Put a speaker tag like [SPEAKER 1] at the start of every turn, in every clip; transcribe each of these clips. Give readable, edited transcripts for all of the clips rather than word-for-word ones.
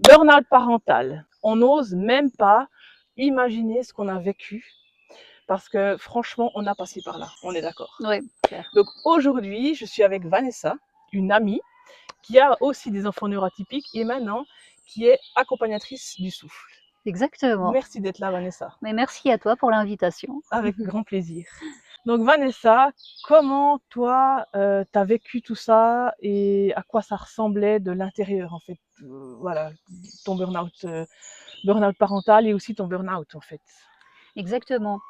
[SPEAKER 1] Burn-out parental. On n'ose même pas imaginer ce qu'on a vécu parce que franchement, on a passé par là. On est d'accord.
[SPEAKER 2] Oui, clair.
[SPEAKER 1] Donc aujourd'hui, je suis avec Vanessa, une amie qui a aussi des enfants neuroatypiques et maintenant qui est accompagnatrice du souffle.
[SPEAKER 2] Exactement.
[SPEAKER 1] Merci d'être là, Vanessa.
[SPEAKER 2] Mais merci à toi pour l'invitation.
[SPEAKER 1] Avec grand plaisir. Donc Vanessa, comment toi, tu as vécu tout ça et à quoi ça ressemblait de l'intérieur en fait, voilà, ton burn-out parental et aussi ton burn-out en fait.
[SPEAKER 2] Exactement.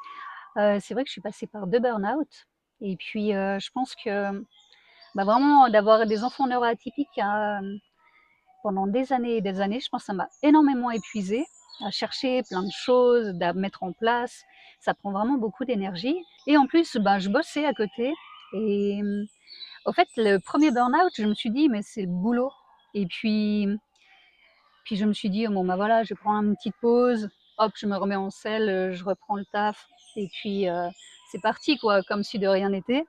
[SPEAKER 2] C'est vrai que je suis passée par 2 burn-out et puis, je pense que, vraiment d'avoir des enfants neuroatypiques, pendant des années et des années, je pense que ça m'a énormément épuisée à chercher plein de choses, à mettre en place. Ça prend vraiment beaucoup d'énergie et en plus, je bossais à côté et au fait, le premier burn-out, je me suis dit: «Mais c'est le boulot» et puis je me suis dit: «Bon, voilà, je vais prendre une petite pause, hop, je me remets en selle, je reprends le taf» et puis, c'est parti quoi, comme si de rien n'était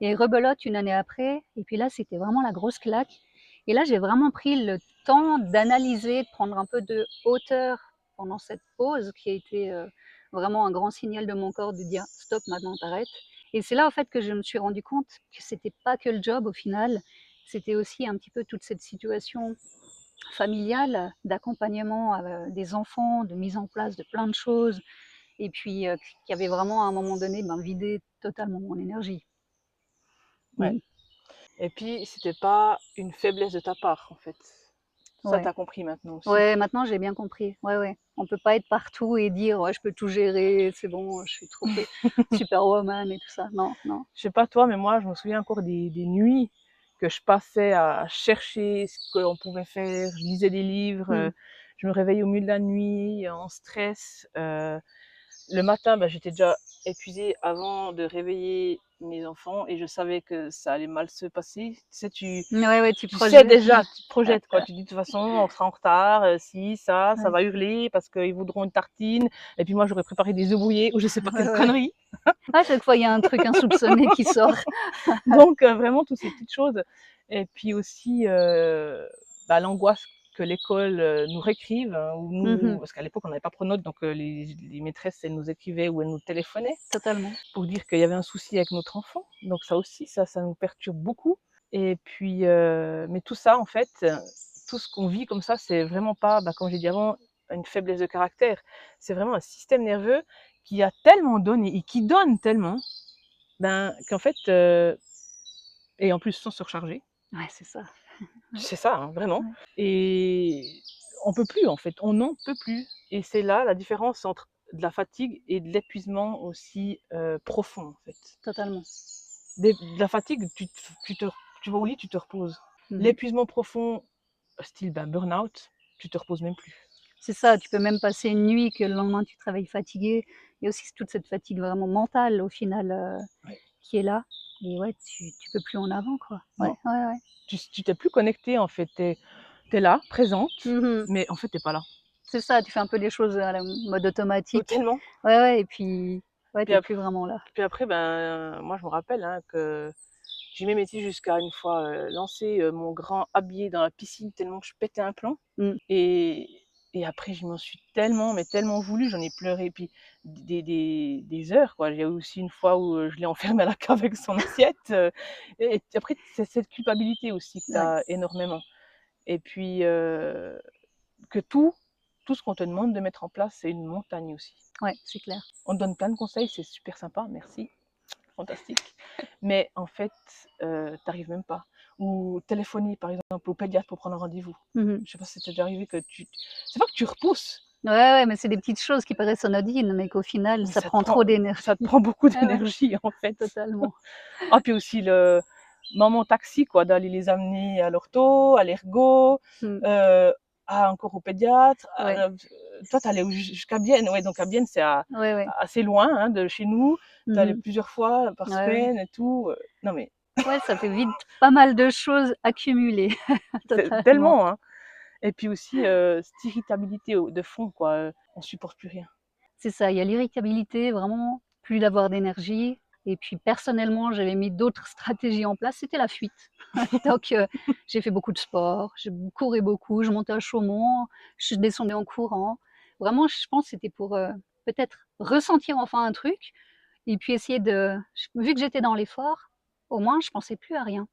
[SPEAKER 2] et rebelote une année après et puis là, c'était vraiment la grosse claque et là, j'ai vraiment pris le temps d'analyser, de prendre un peu de hauteur pendant cette pause qui a été, vraiment un grand signal de mon corps de dire: «Stop, maintenant t'arrêtes» et c'est là, en fait, que je me suis rendu compte que c'était pas que le job au final, c'était aussi un petit peu toute cette situation familiale, d'accompagnement, des enfants, de mise en place de plein de choses et puis, qui avait vraiment à un moment donné, vidé totalement mon énergie.
[SPEAKER 1] Ouais.
[SPEAKER 2] Mmh.
[SPEAKER 1] Et puis c'était pas une faiblesse de ta part en fait. Ça
[SPEAKER 2] Ouais.
[SPEAKER 1] t'as compris maintenant aussi.
[SPEAKER 2] Ouais, maintenant j'ai bien compris. Ouais, ouais. On peut pas être partout et dire: «Ouais, je peux tout gérer, c'est bon, je suis trop superwoman et tout ça». Non, non.
[SPEAKER 1] Je sais pas toi, mais moi je me souviens encore des nuits que je passais à chercher ce qu'on pouvait faire. Je lisais des livres,
[SPEAKER 2] Mmh.
[SPEAKER 1] je me réveillais au milieu de la nuit en stress. Le matin, j'étais déjà épuisée avant de réveiller mes enfants et je savais que ça allait mal se passer. Tu sais,
[SPEAKER 2] Ouais, ouais, tu
[SPEAKER 1] tu sais
[SPEAKER 2] projettes.
[SPEAKER 1] déjà, tu te projettes quoi. Tu dis de toute façon, on sera en retard, si, ça
[SPEAKER 2] Ouais.
[SPEAKER 1] va hurler parce qu'ils voudront une tartine. Et puis moi, j'aurais préparé des œufs brouillés ou je sais pas
[SPEAKER 2] Ouais,
[SPEAKER 1] quelle
[SPEAKER 2] ouais.
[SPEAKER 1] connerie.
[SPEAKER 2] À chaque fois, il y a un truc insoupçonné qui sort.
[SPEAKER 1] Donc vraiment toutes ces petites choses. Et puis aussi l'angoisse que l'école nous réécrive, hein, ou nous,
[SPEAKER 2] Mmh.
[SPEAKER 1] parce qu'à l'époque on n'avait pas Pronote, donc les maîtresses elles nous écrivaient ou elles nous téléphonaient
[SPEAKER 2] Totalement.
[SPEAKER 1] pour dire qu'il y avait un souci avec notre enfant. Donc ça aussi, ça nous perturbe beaucoup. Et puis, mais tout ça, en fait, tout ce qu'on vit comme ça, c'est vraiment pas, comme j'ai dit avant, une faiblesse de caractère. C'est vraiment un système nerveux qui a tellement donné et qui donne tellement, qu'en fait, et en plus sans surcharger.
[SPEAKER 2] Ouais, c'est ça. Ouais,
[SPEAKER 1] C'est ça, hein, vraiment.
[SPEAKER 2] ouais.
[SPEAKER 1] Et on peut plus, en fait, on n'en peut plus. Et c'est là la différence entre de la fatigue et de l'épuisement aussi profond, en fait.
[SPEAKER 2] Totalement.
[SPEAKER 1] De la fatigue, tu vas au lit, tu te reposes.
[SPEAKER 2] Mmh.
[SPEAKER 1] L'épuisement profond, style burn-out, tu te reposes même plus.
[SPEAKER 2] C'est ça, tu peux même passer une nuit que le lendemain tu travailles fatigué. Il y a aussi toute cette fatigue vraiment mentale au final,
[SPEAKER 1] Ouais.
[SPEAKER 2] qui est là et ouais, tu peux plus en avant, quoi. Ouais,
[SPEAKER 1] Non,
[SPEAKER 2] ouais, ouais.
[SPEAKER 1] tu t'es plus connecté, en fait. T'es là, présente,
[SPEAKER 2] Mmh.
[SPEAKER 1] mais en fait, t'es pas là.
[SPEAKER 2] C'est ça, tu fais un peu les choses à la mode automatique.
[SPEAKER 1] Tellement.
[SPEAKER 2] Ouais, ouais et puis, ouais,
[SPEAKER 1] Puis
[SPEAKER 2] tu es
[SPEAKER 1] après,
[SPEAKER 2] plus vraiment là.
[SPEAKER 1] moi, je me rappelle hein, que j'ai même été jusqu'à une fois lancer mon grand habillé dans la piscine tellement que je pétais un plomb.
[SPEAKER 2] Mmh.
[SPEAKER 1] Et, et après, je m'en suis tellement, mais tellement voulu, j'en ai pleuré. Et puis, des heures, quoi. J'ai eu aussi une fois où je l'ai enfermé à la cave avec son assiette. Et après, c'est cette culpabilité aussi que tu
[SPEAKER 2] Ouais,
[SPEAKER 1] as énormément. Et puis, que tout ce qu'on te demande de mettre en place, c'est une montagne aussi.
[SPEAKER 2] ouais, c'est clair.
[SPEAKER 1] On te donne plein de conseils, c'est super sympa, merci, fantastique. Mais en fait, tu même pas. Ou téléphoner, par exemple, au pédiatre pour prendre un rendez-vous.
[SPEAKER 2] Mmh mh.
[SPEAKER 1] Je sais pas si ça t'est déjà arrivé que c'est pas que tu repousses,
[SPEAKER 2] Ouais, ouais, mais c'est des petites choses qui paraissent anodines, mais qu'au final,
[SPEAKER 1] mais
[SPEAKER 2] ça prend trop
[SPEAKER 1] ça te
[SPEAKER 2] d'énergie.
[SPEAKER 1] prend beaucoup
[SPEAKER 2] Ouais, ouais,
[SPEAKER 1] d'énergie, en fait.
[SPEAKER 2] totalement.
[SPEAKER 1] Ah, puis aussi le maman taxi, quoi, d'aller les amener à l'ortho, à l'ergo,
[SPEAKER 2] Mmh.
[SPEAKER 1] heu, encore au pédiatre.
[SPEAKER 2] Ouais,
[SPEAKER 1] Toi, tu allais jusqu'à Bienne, ouais, donc à Bienne, c'est
[SPEAKER 2] ouais, ouais.
[SPEAKER 1] assez loin, hein, de chez nous. Tu allais
[SPEAKER 2] Mmh.
[SPEAKER 1] plusieurs fois par
[SPEAKER 2] Ouais, ouais.
[SPEAKER 1] semaine et tout, non mais
[SPEAKER 2] Ouais, ça fait vite pas mal de choses accumulées,
[SPEAKER 1] c'est
[SPEAKER 2] totalement.
[SPEAKER 1] tellement, hein. Et puis aussi, cette irritabilité de fond, quoi, on supporte plus rien.
[SPEAKER 2] C'est ça, il y a l'irritabilité, vraiment, plus d'avoir d'énergie Et puis personnellement, j'avais mis d'autres stratégies en place, c'était la fuite. Donc j'ai fait beaucoup de sport, je courais beaucoup, je montais à Chaumont, je descendais en courant. Vraiment, je pense que c'était pour, peut-être ressentir enfin un truc et puis essayer de vu que j'étais dans l'effort, au moins je pensais plus à rien.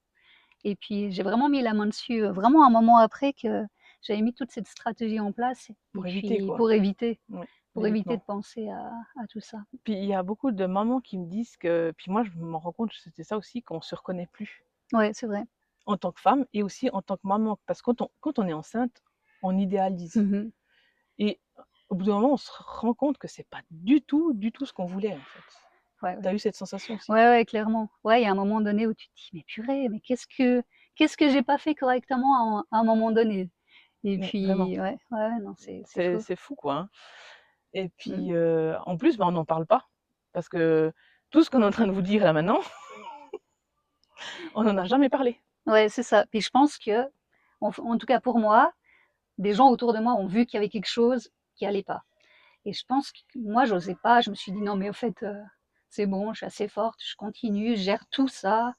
[SPEAKER 2] Et puis j'ai vraiment mis la main dessus, vraiment un moment après que j'avais mis toute cette stratégie en place et
[SPEAKER 1] Pour éviter
[SPEAKER 2] puis
[SPEAKER 1] quoi. Oui,
[SPEAKER 2] pour éviter de
[SPEAKER 1] logiquement.
[SPEAKER 2] penser à tout ça.
[SPEAKER 1] Puis il y a beaucoup de mamans qui me disent que puis moi je m'en rends compte, c'était ça aussi, qu'on se reconnaît plus
[SPEAKER 2] Ouais, c'est vrai.
[SPEAKER 1] en tant que femme et aussi en tant que maman. Parce que quand on est enceinte, on idéalise
[SPEAKER 2] Mmh mh.
[SPEAKER 1] et au bout d'un moment, on se rend compte que c'est pas du tout ce qu'on voulait, en fait.
[SPEAKER 2] Ouais,
[SPEAKER 1] Tu as
[SPEAKER 2] ouais.
[SPEAKER 1] eu cette sensation aussi?
[SPEAKER 2] Ouais, ouais, clairement. Ouais, il y a un moment donné où tu te dis: «Mais purée, mais qu'est-ce que j'ai pas fait correctement à un moment donné?» Et
[SPEAKER 1] Mais vraiment,
[SPEAKER 2] puis ouais, ouais, non, c'est
[SPEAKER 1] c'est
[SPEAKER 2] fou.
[SPEAKER 1] c'est fou, quoi, hein. Et
[SPEAKER 2] Mmh.
[SPEAKER 1] puis, en plus, bah, on n'en parle pas parce que tout ce qu'on est en train de vous dire là maintenant, on n'en a jamais parlé.
[SPEAKER 2] Ouais, c'est ça. Puis je pense que, en tout cas pour moi, des gens autour de moi ont vu qu'il y avait quelque chose qui allait pas. Et je pense que moi, j'osais pas. Je me suis dit: «Non, mais au fait, c'est bon, je suis assez forte, je continue, je gère tout ça».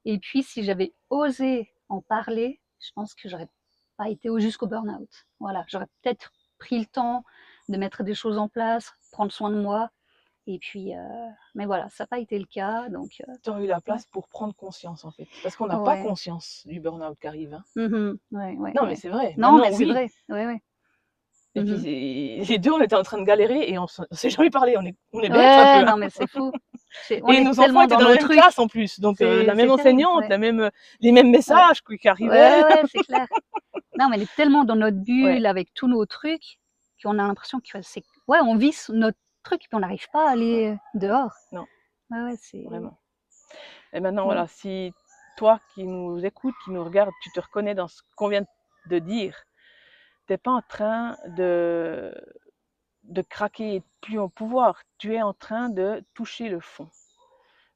[SPEAKER 2] Et puis si j'avais osé en parler, je pense que j'aurais pas été au jusqu'au burn-out. Voilà, j'aurais peut-être pris le temps de mettre des choses en place, prendre soin de moi et puis, mais voilà, ça a pas été le cas donc
[SPEAKER 1] Tu aurais eu la
[SPEAKER 2] ouais.
[SPEAKER 1] place pour prendre conscience, en fait, parce qu'on n'a pas
[SPEAKER 2] Ouais.
[SPEAKER 1] conscience du burn-out qui arrive, hein.
[SPEAKER 2] Mmh. Ouais, ouais,
[SPEAKER 1] Non, mais
[SPEAKER 2] ouais.
[SPEAKER 1] c'est vrai,
[SPEAKER 2] Non,
[SPEAKER 1] maintenant
[SPEAKER 2] mais c'est
[SPEAKER 1] oui.
[SPEAKER 2] vrai. Ouais, ouais.
[SPEAKER 1] Et puis
[SPEAKER 2] Mmh.
[SPEAKER 1] les 2 on était en train de galérer et on s'est jamais parlé, on est bêtes un
[SPEAKER 2] Ouais,
[SPEAKER 1] peu, hein.
[SPEAKER 2] non, mais c'est fou. On
[SPEAKER 1] Et
[SPEAKER 2] est
[SPEAKER 1] nos enfants
[SPEAKER 2] tellement
[SPEAKER 1] étaient
[SPEAKER 2] dans
[SPEAKER 1] dans la
[SPEAKER 2] nos
[SPEAKER 1] même
[SPEAKER 2] trucs,
[SPEAKER 1] classe en plus, donc la même
[SPEAKER 2] c'est terrible,
[SPEAKER 1] enseignante,
[SPEAKER 2] ouais,
[SPEAKER 1] les mêmes
[SPEAKER 2] ouais.
[SPEAKER 1] messages qui
[SPEAKER 2] Ouais,
[SPEAKER 1] arrivaient.
[SPEAKER 2] ouais, c'est clair. Non, mais on est tellement dans notre
[SPEAKER 1] Ouais,
[SPEAKER 2] bulle avec tous nos trucs, qu'on a l'impression que c'est ouais, on vit notre truc, puis on n'arrive pas à
[SPEAKER 1] ouais,
[SPEAKER 2] aller dehors.
[SPEAKER 1] non,
[SPEAKER 2] Ouais, ouais, c'est
[SPEAKER 1] vraiment. Et maintenant
[SPEAKER 2] mmh.
[SPEAKER 1] voilà, si toi qui nous écoutes, qui nous regardes, tu te reconnais dans ce qu'on vient de dire, tu es pas en train de craquer et de plus en pouvoir, tu es en train de toucher le fond.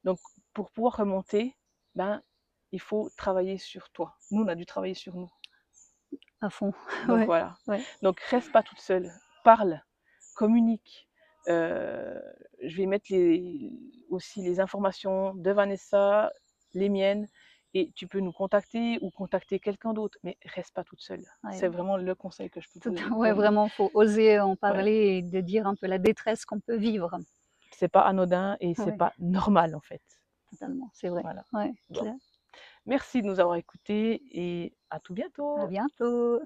[SPEAKER 1] Donc pour pouvoir remonter, ben, il faut travailler sur toi. Nous, on a dû travailler sur nous.
[SPEAKER 2] À fond.
[SPEAKER 1] Donc
[SPEAKER 2] Ouais,
[SPEAKER 1] voilà.
[SPEAKER 2] ouais.
[SPEAKER 1] Donc reste pas toute seule, parle, communique. Je vais mettre aussi les informations de Vanessa, les miennes, et tu peux nous contacter ou contacter quelqu'un d'autre, mais reste pas toute seule.
[SPEAKER 2] Ouais,
[SPEAKER 1] C'est vraiment le conseil que je peux
[SPEAKER 2] tout
[SPEAKER 1] te
[SPEAKER 2] ouais,
[SPEAKER 1] donner.
[SPEAKER 2] vraiment, faut oser en
[SPEAKER 1] Ouais.
[SPEAKER 2] parler et de dire un peu la détresse qu'on peut vivre.
[SPEAKER 1] C'est pas anodin et c'est
[SPEAKER 2] Ouais,
[SPEAKER 1] pas normal en fait.
[SPEAKER 2] totalement, c'est vrai.
[SPEAKER 1] Voilà.
[SPEAKER 2] Ouais,
[SPEAKER 1] Bon.
[SPEAKER 2] clair.
[SPEAKER 1] Merci de nous avoir écoutés et à tout
[SPEAKER 2] À
[SPEAKER 1] bientôt.
[SPEAKER 2] bientôt.